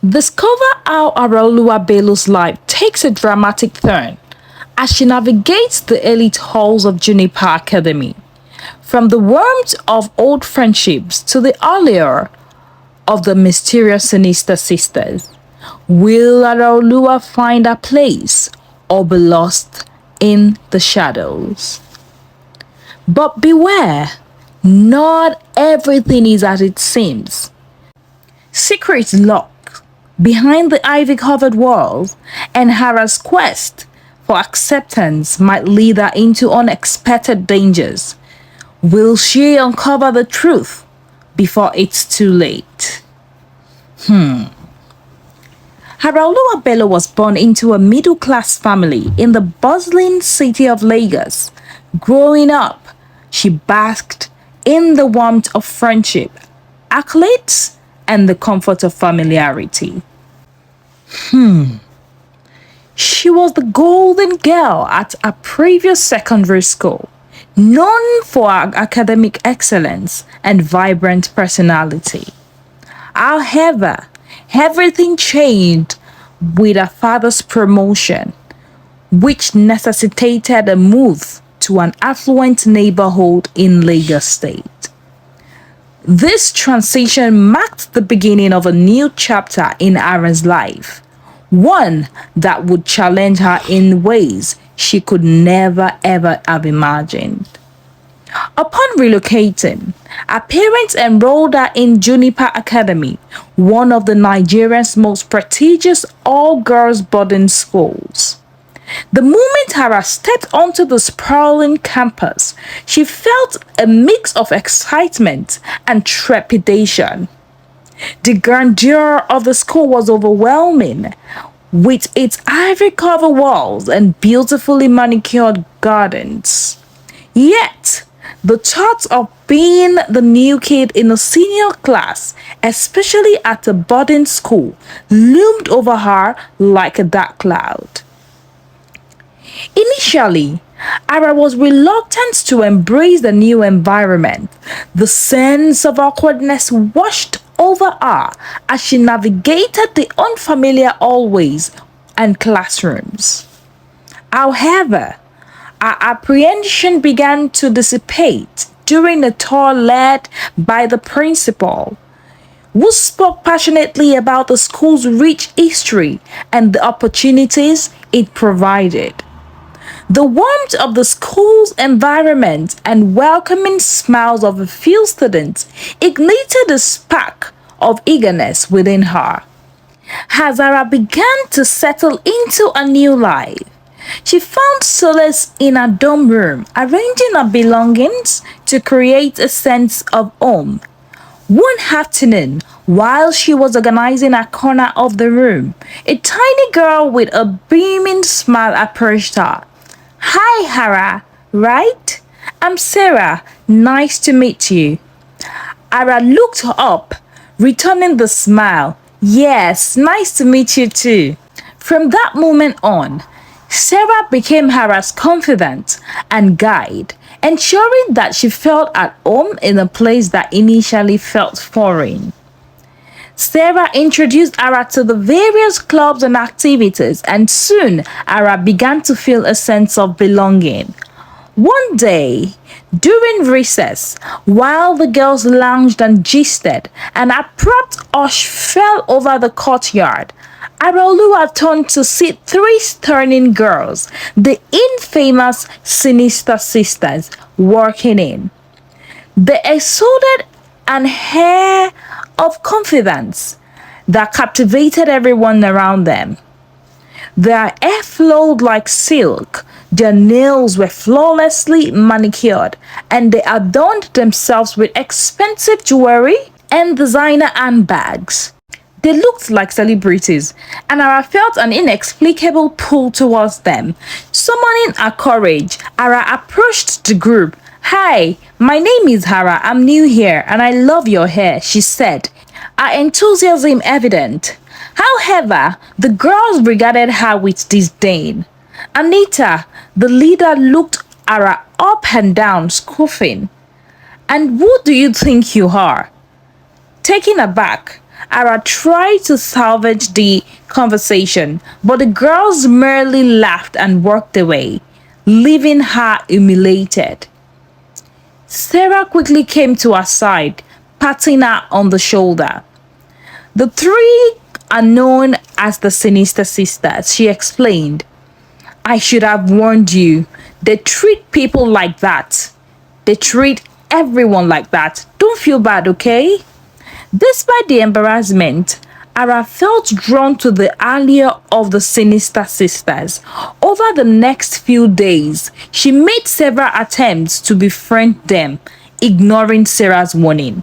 Discover how Araoluwa Bello's life takes a dramatic turn as she navigates the elite halls of Juniper Academy. From the warmth of old friendships to the allure of the mysterious Sinister Sisters, will Araoluwa find a place or be lost in the shadows? But beware, not everything is as it seems. Secrets lurk behind the ivy-covered walls, and Hara's quest for acceptance might lead her into unexpected dangers. Will she uncover the truth before it's too late? Araoluwa Bello was born into a middle-class family in the bustling city of Lagos. Growing up, she basked in the warmth of friendship, accolades, and the comfort of familiarity. She was the golden girl at a previous secondary school, known for her academic excellence and vibrant personality. However, everything changed with her father's promotion, which necessitated a move to an affluent neighborhood in Lagos State. This transition marked the beginning of a new chapter in Aaron's life, one that would challenge her in ways she could never ever have imagined. Upon relocating, her parents enrolled her in Juniper Academy, one of the Nigeria's most prestigious all-girls boarding schools. The moment Hara stepped onto the sprawling campus, she felt a mix of excitement and trepidation. The grandeur of the school was overwhelming, with its ivory-covered walls and beautifully manicured gardens. Yet, the thought of being the new kid in a senior class, especially at a boarding school, loomed over her like a dark cloud. Initially, Ara was reluctant to embrace the new environment. The sense of awkwardness washed over her as she navigated the unfamiliar hallways and classrooms. However, her apprehension began to dissipate during a tour led by the principal, who spoke passionately about the school's rich history and the opportunities it provided. The warmth of the school's environment and welcoming smiles of a few students ignited a spark of eagerness within her. As Zara began to settle into a new life, she found solace in her dorm room, arranging her belongings to create a sense of home. One afternoon, while she was organizing a corner of the room, a tiny girl with a beaming smile approached her. "Hi, Hara, right? I'm Sarah. Nice to meet you." Hara looked up, returning the smile. "Yes, nice to meet you too." From that moment on, Sarah became Hara's confidant and guide, ensuring that she felt at home in a place that initially felt foreign. Sarah introduced Ara to the various clubs and activities, and soon Ara began to feel a sense of belonging. One day, during recess, while the girls lounged and gisted, an abrupt hush fell over the courtyard. Araoluwa turned to see three stunning girls, the infamous Sinister Sisters, walking in. They exuded an air of confidence that captivated everyone around them. Their hair flowed like silk, their nails were flawlessly manicured, and they adorned themselves with expensive jewelry and designer handbags. They looked like celebrities, and Ara felt an inexplicable pull towards them. Summoning her courage, Ara approached the group. "Hi, my name is Hara. I'm new here, and I love your hair," she said, her enthusiasm evident. However, the girls regarded her with disdain. Anita, the leader, looked Ara up and down, scoffing. "And who do you think you are?" Taken aback, Ara tried to salvage the conversation, but the girls merely laughed and walked away, leaving her humiliated. Sarah quickly came to her side, patting her on the shoulder. The three are known as the Sinister Sisters, she explained. I should have warned you. They treat people like that. They treat everyone like that. Don't feel bad, okay? Despite the embarrassment, Ara felt drawn to the allure of the Sinister Sisters. Over the next few days, she made several attempts to befriend them, ignoring Sarah's warning.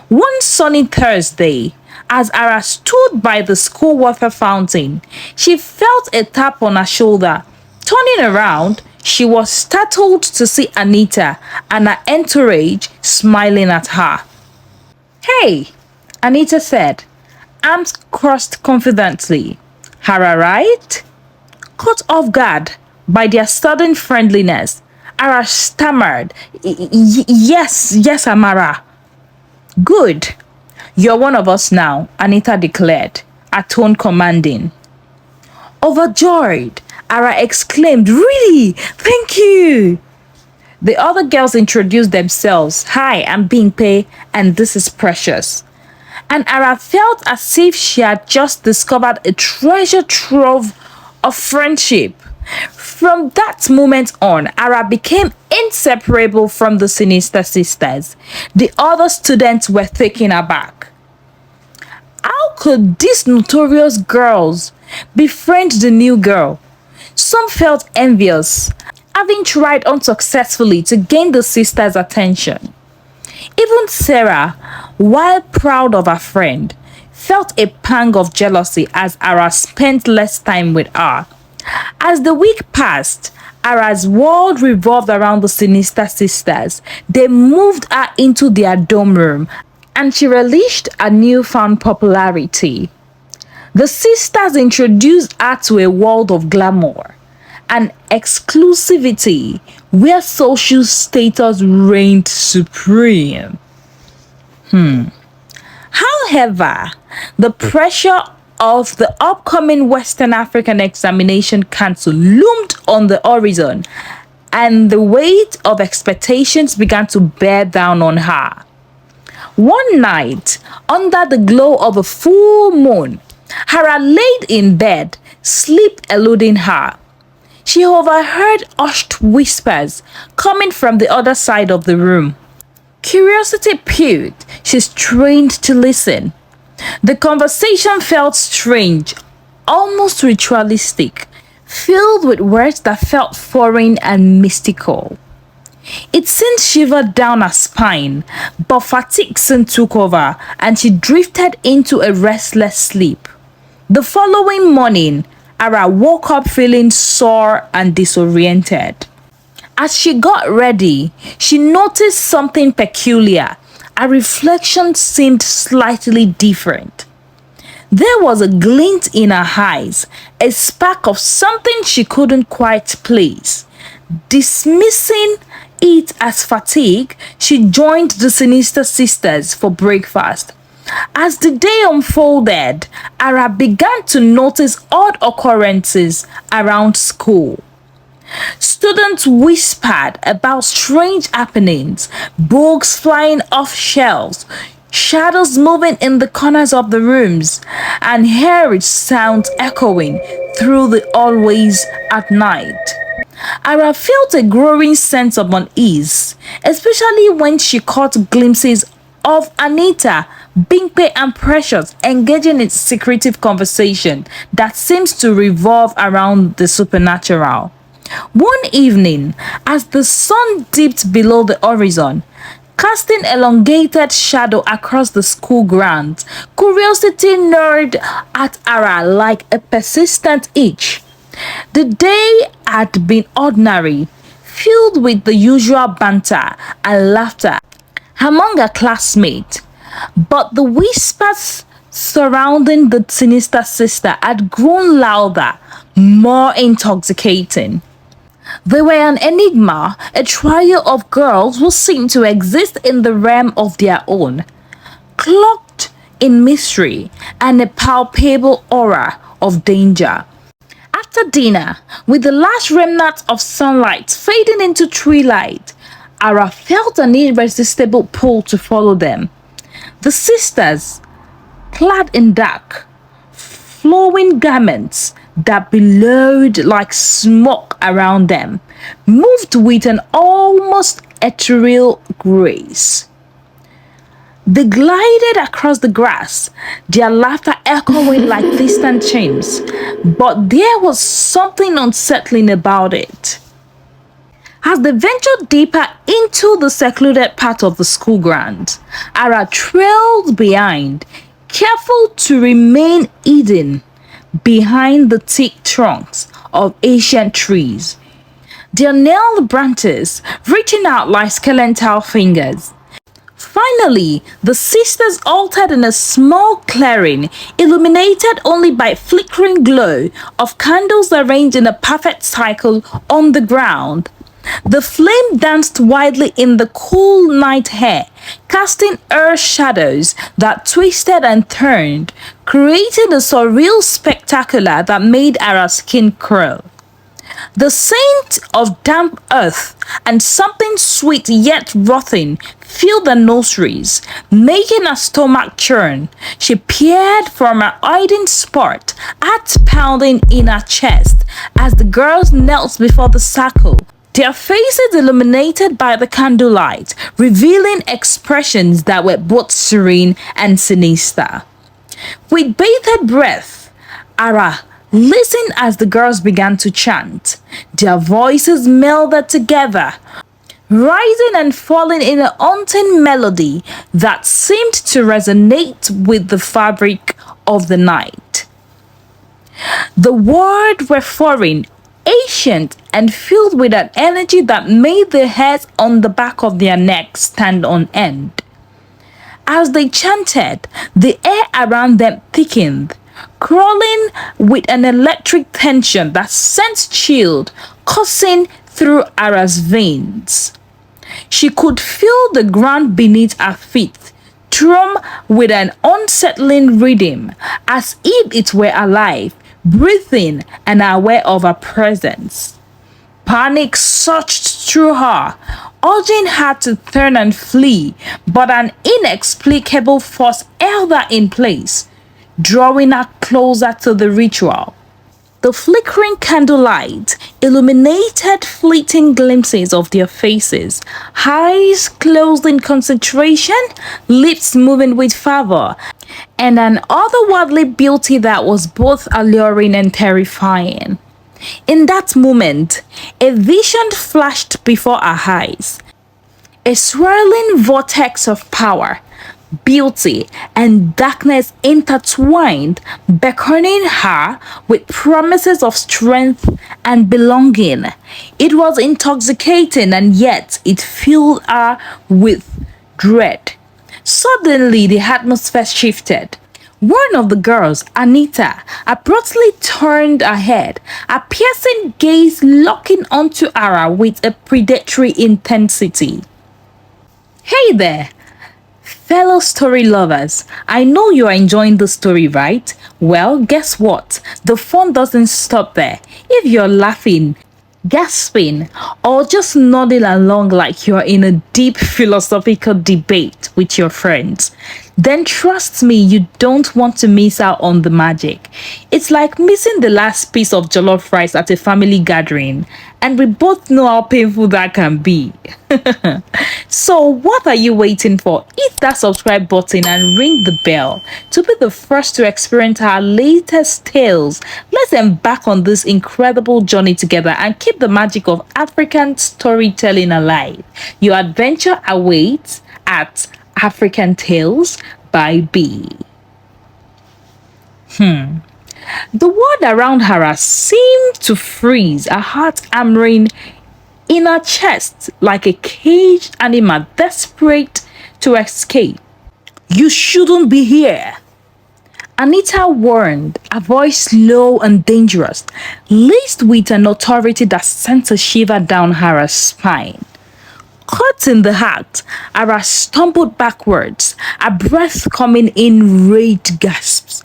One sunny Thursday, as Ara stood by the school water fountain, she felt a tap on her shoulder. Turning around, she was startled to see Anita and her entourage smiling at her. Hey, Anita said, arms crossed confidently. Ara, right? Caught off guard by their sudden friendliness, Ara stammered, Yes, Amara. Good. You're one of us now, Anita declared, her tone commanding. Overjoyed, Ara exclaimed, Really? Thank you. The other girls introduced themselves. Hi, I'm Bingpe, and this is Precious. And Ara felt as if she had just discovered a treasure trove of friendship. From that moment on, Ara became inseparable from the Sinister Sisters. The other students were taken aback. How could these notorious girls befriend the new girl? Some felt envious, having tried unsuccessfully to gain the sisters' attention. Even Sarah, while proud of her friend, felt a pang of jealousy as Ara spent less time with her. As the week passed, Ara's world revolved around the Sinister Sisters. They moved her into their dorm room, and she relished a newfound popularity. The sisters introduced her to a world of glamour and exclusivity where social status reigned supreme. However, the pressure of the upcoming Western African examination council loomed on the horizon, and the weight of expectations began to bear down on her. One night, under the glow of a full moon, Ara laid in bed, sleep eluding her. She overheard hushed whispers coming from the other side of the room. Curiosity piqued, she strained to listen. The conversation felt strange, almost ritualistic, filled with words that felt foreign and mystical. It sent shiver down her spine, but fatigue soon took over and she drifted into a restless sleep. The following morning, Ara woke up feeling sore and disoriented. As she got ready, she noticed something peculiar. Her reflection seemed slightly different. There was a glint in her eyes, a spark of something she couldn't quite place. Dismissing it as fatigue, she joined the Sinister Sisters for breakfast. As the day unfolded, Ara began to notice odd occurrences around school. Students whispered about strange happenings, books flying off shelves, shadows moving in the corners of the rooms, and eerie sounds echoing through the hallways at night. Ara felt a growing sense of unease, especially when she caught glimpses of Anita, Bingpe, and Precious engaging in secretive conversation that seems to revolve around the supernatural. One evening, as the sun dipped below the horizon, casting elongated shadow across the school grounds, curiosity gnawed at Ara like a persistent itch. The day had been ordinary, filled with the usual banter and laughter among her classmates, but the whispers surrounding the Sinister Sister had grown louder, more intoxicating. They were an enigma, a trio of girls who seemed to exist in the realm of their own, cloaked in mystery and a palpable aura of danger. After dinner, with the last remnants of sunlight fading into twilight, Ara felt an irresistible pull to follow them. The sisters, clad in dark, flowing garments that billowed like smoke around them, moved with an almost ethereal grace. They glided across the grass, their laughter echoing like distant chimes, but there was something unsettling about it. As they ventured deeper into the secluded part of the school grounds, Ara trailed behind, careful to remain hidden behind the thick trunks of ancient trees, their gnarled branches reaching out like skeletal fingers. Finally, the sisters halted in a small clearing, illuminated only by flickering glow of candles arranged in a perfect cycle on the ground. The flame danced wildly in the cool night air, casting earth shadows that twisted and turned, creating a surreal spectacular that made Ara's skin curl. The scent of damp earth and something sweet yet rotting filled the nostrils, making her stomach churn. She peered from her hiding spot, heart pounding in her chest as the girls knelt before the circle, their faces illuminated by the candlelight, revealing expressions that were both serene and sinister. With bated breath, Ara listened as the girls began to chant. Their voices melded together, rising and falling in a haunting melody that seemed to resonate with the fabric of the night. The words were foreign, ancient, and filled with an energy that made the hairs on the back of their necks stand on end. As they chanted, the air around them thickened, crawling with an electric tension that sent chills coursing through Ara's veins. She could feel the ground beneath her feet thrum with an unsettling rhythm, as if it were alive, breathing and aware of her presence. Panic surged through her, urging her to turn and flee, but an inexplicable force held her in place, drawing her closer to the ritual. The flickering candlelight illuminated fleeting glimpses of their faces, eyes closed in concentration, lips moving with fervor, and an otherworldly beauty that was both alluring and terrifying. In that moment, a vision flashed before our eyes, a swirling vortex of power, beauty, and darkness intertwined, beckoning her with promises of strength and belonging. It was intoxicating, and yet it filled her with dread. Suddenly, the atmosphere shifted. One of the girls, Anita, abruptly turned her head, a piercing gaze locking onto Ara with a predatory intensity. Hey there, fellow story lovers. I know you are enjoying the story, right? Well, guess what? The fun doesn't stop there. If you're laughing, gasping, or just nodding along like you're in a deep philosophical debate with your friends, then trust me, you don't want to miss out on the magic. It's like missing the last piece of jollof rice at a family gathering, and we both know how painful that can be. So what are you waiting for? Hit that subscribe button and ring the bell to be the first to experience our latest tales. Let's embark on this incredible journey together and keep the magic of African storytelling alive. Your adventure awaits at African Tales by B. The world around her seemed to freeze, her heart hammering in her chest like a caged animal desperate to escape. You shouldn't be here, Anita warned, her voice low and dangerous, laced with an authority that sent a shiver down her spine. Caught in the act, Ara stumbled backwards, her breath coming in rage gasps.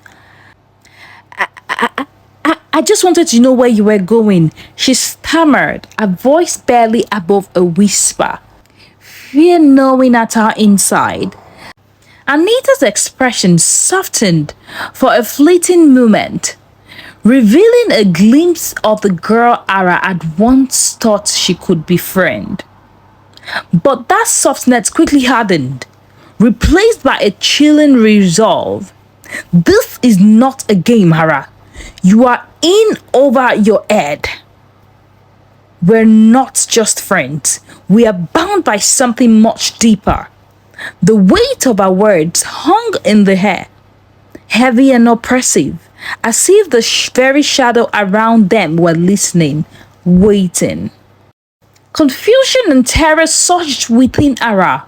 I just wanted to know where you were going, she stammered, her voice barely above a whisper, fear gnawing at her inside. Anita's expression softened for a fleeting moment, revealing a glimpse of the girl Ara had once thought she could befriend. But that softness quickly hardened, replaced by a chilling resolve. This is not a game, Ara. You are in over your head. We're not just friends. We are bound by something much deeper. The weight of our words hung in the air, heavy and oppressive, as if the very shadow around them were listening, waiting. Confusion and terror surged within Ara,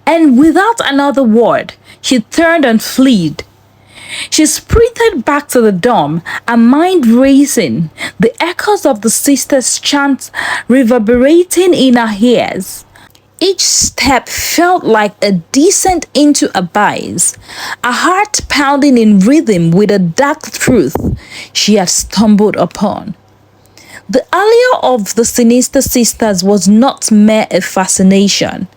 and without another word, she turned and fled. She sprinted back to the dorm, her mind racing, the echoes of the sisters' chants reverberating in her ears. Each step felt like a descent into abyss, a heart pounding in rhythm with a dark truth she had stumbled upon. The allure of the Sinister Sisters was not mere a fascination.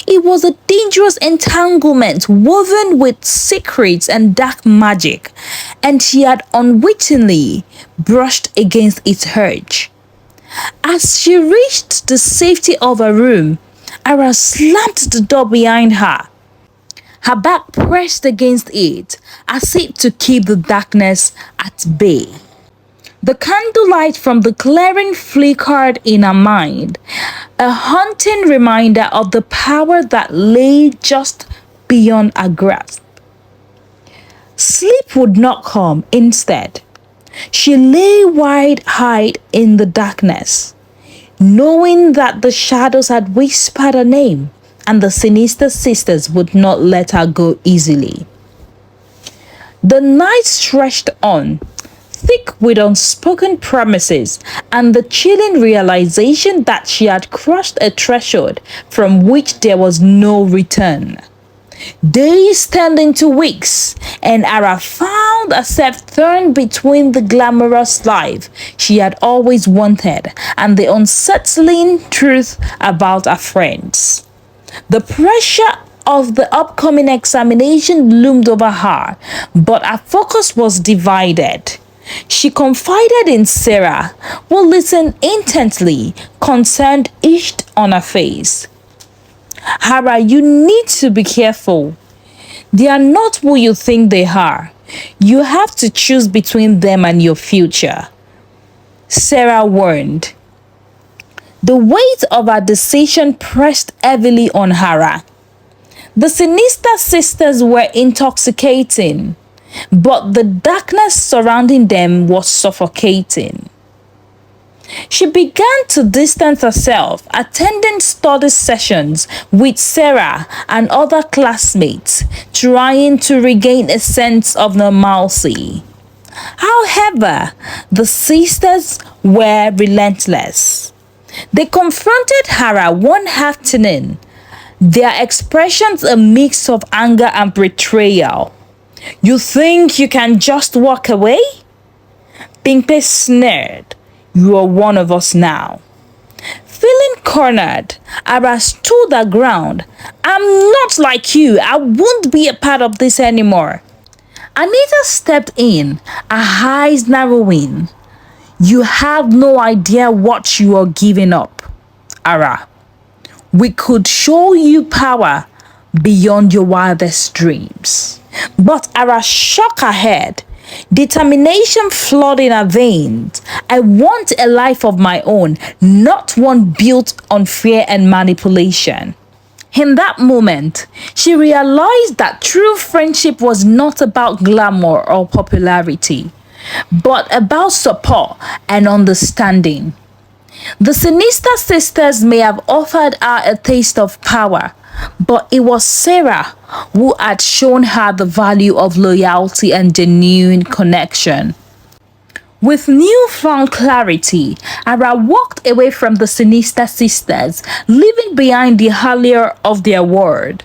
It was a dangerous entanglement woven with secrets and dark magic, and she had unwittingly brushed against its urge. As she reached the safety of her room, Ara slammed the door behind her, her back pressed against it, as if to keep the darkness at bay. The candlelight from the clearing flickered in her mind, a haunting reminder of the power that lay just beyond her grasp. Sleep would not come. Instead, she lay wide-eyed in the darkness, knowing that the shadows had whispered her name and the Sinister Sisters would not let her go easily. The night stretched on, thick with unspoken promises and the chilling realization that she had crossed a threshold from which there was no return. Days turned into weeks, and Ara found herself torn between the glamorous life she had always wanted and the unsettling truth about her friends. The pressure of the upcoming examination loomed over her, but her focus was divided. She confided in Sarah, who listened intently, concern etched on her face. Ara, you need to be careful. They are not who you think they are. You have to choose between them and your future, Sarah warned. The weight of her decision pressed heavily on Ara. The Sinister Sisters were intoxicating, but the darkness surrounding them was suffocating. She began to distance herself, attending study sessions with Sarah and other classmates, trying to regain a sense of normalcy. However, the sisters were relentless. They confronted Ara one afternoon, their expressions a mix of anger and betrayal. You think you can just walk away? Pinkpe sneered. You are one of us now. Feeling cornered, Ara stood her ground. I'm not like you. I won't be a part of this anymore. Anita stepped in, her eyes narrowing. You have no idea what you are giving up, Ara. We could show you power beyond your wildest dreams. But Ara shook her head, determination flooding her veins. I want a life of my own, not one built on fear and manipulation. In that moment, she realized that true friendship was not about glamour or popularity, but about support and understanding. The Sinister Sisters may have offered her a taste of power, but it was Sarah who had shown her the value of loyalty and genuine connection. With newfound clarity, Ara walked away from the Sinister Sisters, leaving behind the allure of their world.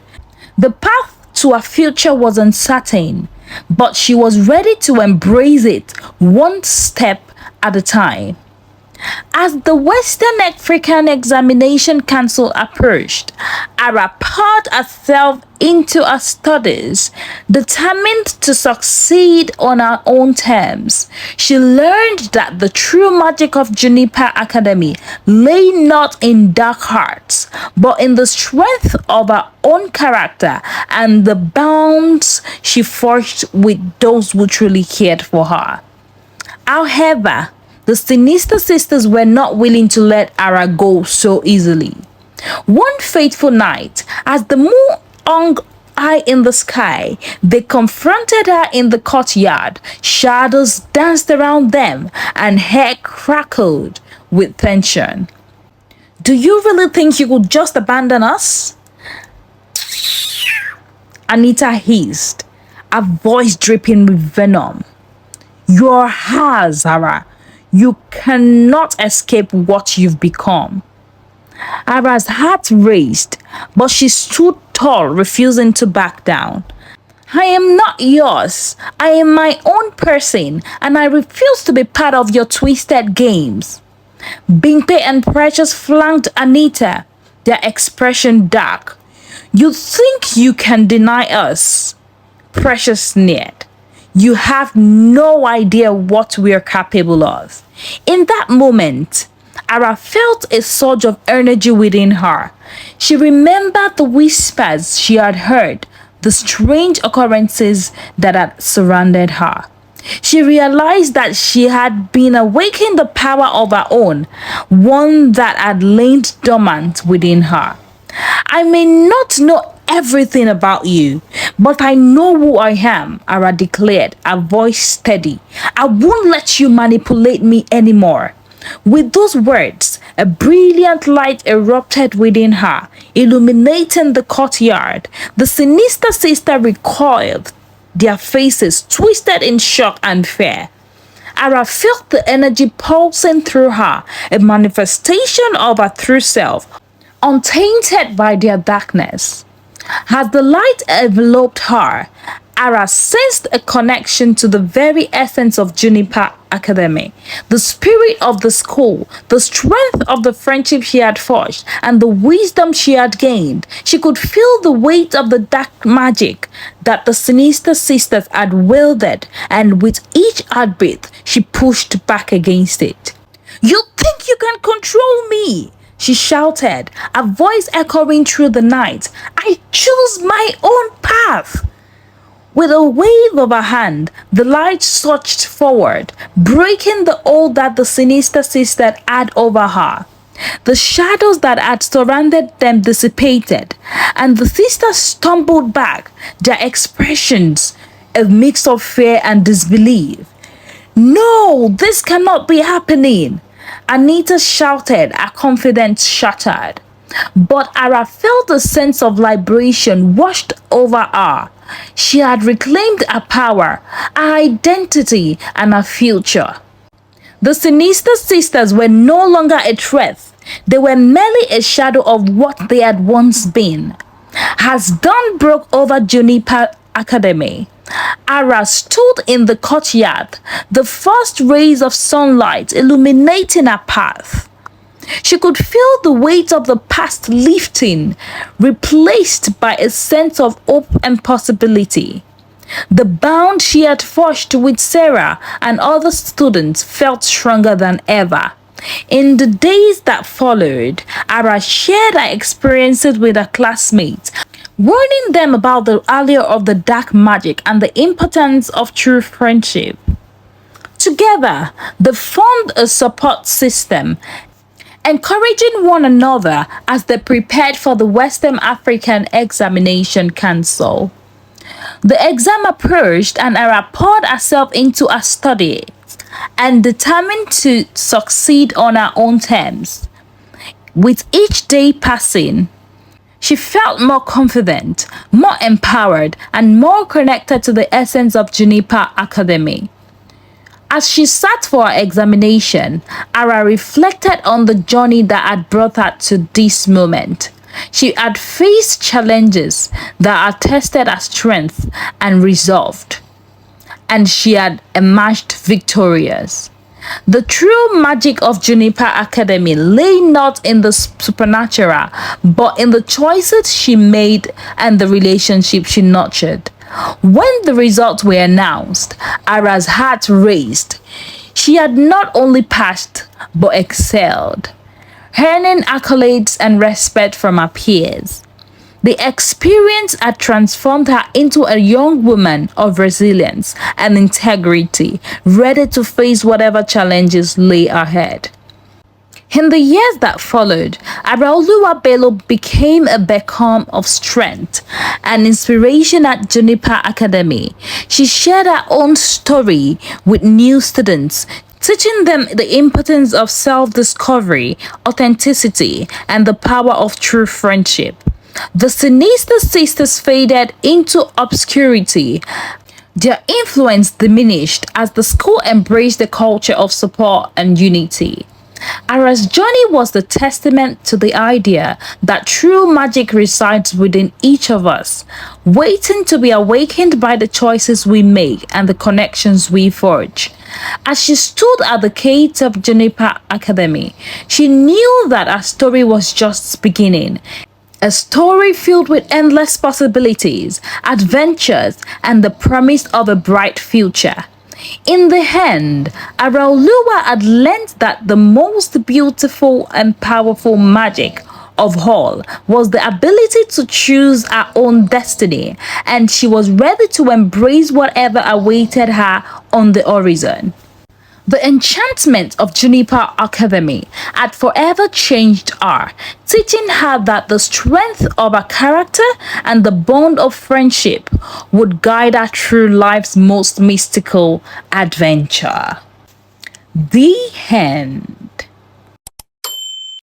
The path to a future was uncertain, but she was ready to embrace it one step at a time. As the Western African Examination Council approached, Ara poured herself into her studies, determined to succeed on her own terms. She learned that the true magic of Juniper Academy lay not in dark arts, but in the strength of her own character and the bonds she forged with those who truly cared for her. However, the Sinister Sisters were not willing to let Ara go so easily. One fateful night, as the moon hung high in the sky, they confronted her in the courtyard. Shadows danced around them, and hair crackled with tension. "Do you really think you could just abandon us?" Anita hissed, her voice dripping with venom. "You're hers, Ara. You cannot escape what you've become." Ara's heart raced, but she stood tall, refusing to back down. "I am not yours. I am my own person, and I refuse to be part of your twisted games." Bimpe and Precious flanked Anita, their expression dark. "You think you can deny us?" Precious sneered. "You have no idea what we are capable of." In that moment, Ara felt a surge of energy within her. She remembered the whispers she had heard, the strange occurrences that had surrounded her. She realized that she had been awakening the power of her own, one that had lain dormant within her. "I may not know everything about you, but I know who I am," Ara declared, her voice steady. "I won't let you manipulate me anymore." With those words, a brilliant light erupted within her, illuminating the courtyard. The Sinister Sister recoiled, their faces twisted in shock and fear. Ara felt the energy pulsing through her, a manifestation of her true self, untainted by their darkness. As the light enveloped her, Ara sensed a connection to the very essence of Juniper Academy, the spirit of the school, the strength of the friendship she had forged, and the wisdom she had gained. She could feel the weight of the dark magic that the Sinister Sisters had wielded, and with each heartbeat, she pushed back against it. "You think you can control me?" she shouted, her voice echoing through the night. "I choose my own path." With a wave of her hand, the light surged forward, breaking the hold that the Sinister Sister had over her. The shadows that had surrounded them dissipated, and the sisters stumbled back, their expressions a mix of fear and disbelief. "No, this cannot be happening!" Anita shouted, her confidence shattered. But Ara felt a sense of liberation washed over her. She had reclaimed her power, her identity, and her future. The Sinister Sisters were no longer a threat. They were merely a shadow of what they had once been. As dawn broke over Juniper Academy, Ara stood in the courtyard, the first rays of sunlight illuminating her path. She could feel the weight of the past lifting, replaced by a sense of hope and possibility. The bond she had forged with Sarah and other students felt stronger than ever. In the days that followed, Ara shared her experiences with her classmates, warning them about the allure of the dark magic and the importance of true friendship. Together, they formed a support system, encouraging one another as they prepared for the Western African Examination Council. The exam approached, and Ara poured herself into her study and determined to succeed on her own terms. With each day passing, she felt more confident, more empowered, and more connected to the essence of Juniper Academy. As she sat for her examination, Ara reflected on the journey that had brought her to this moment. She had faced challenges that are tested as strength and resolved, and she had emerged victorious. The true magic of Juniper Academy lay not in the supernatural, but in the choices she made and the relationship she nurtured. When the results were announced, Ara's heart raced. She had not only passed, but excelled, earning accolades and respect from her peers. The experience had transformed her into a young woman of resilience and integrity, ready to face whatever challenges lay ahead. In the years that followed, Araoluwa Bello became a beacon of strength and inspiration at Juniper Academy. She shared her own story with new students, teaching them the importance of self-discovery, authenticity, and the power of true friendship. The Sinister Sisters faded into obscurity. Their influence diminished as the school embraced the culture of support and unity. Ara's journey was the testament to the idea that true magic resides within each of us, waiting to be awakened by the choices we make and the connections we forge. As she stood at the gates of Juniper Academy, she knew that her story was just beginning. A story filled with endless possibilities, adventures, and the promise of a bright future. In the end, Araoluwa had learned that the most beautiful and powerful magic of all was the ability to choose her own destiny, and she was ready to embrace whatever awaited her on the horizon. The enchantment of Juniper Academy had forever changed her, teaching her that the strength of her character and the bond of friendship would guide her through life's most mystical adventure. The end.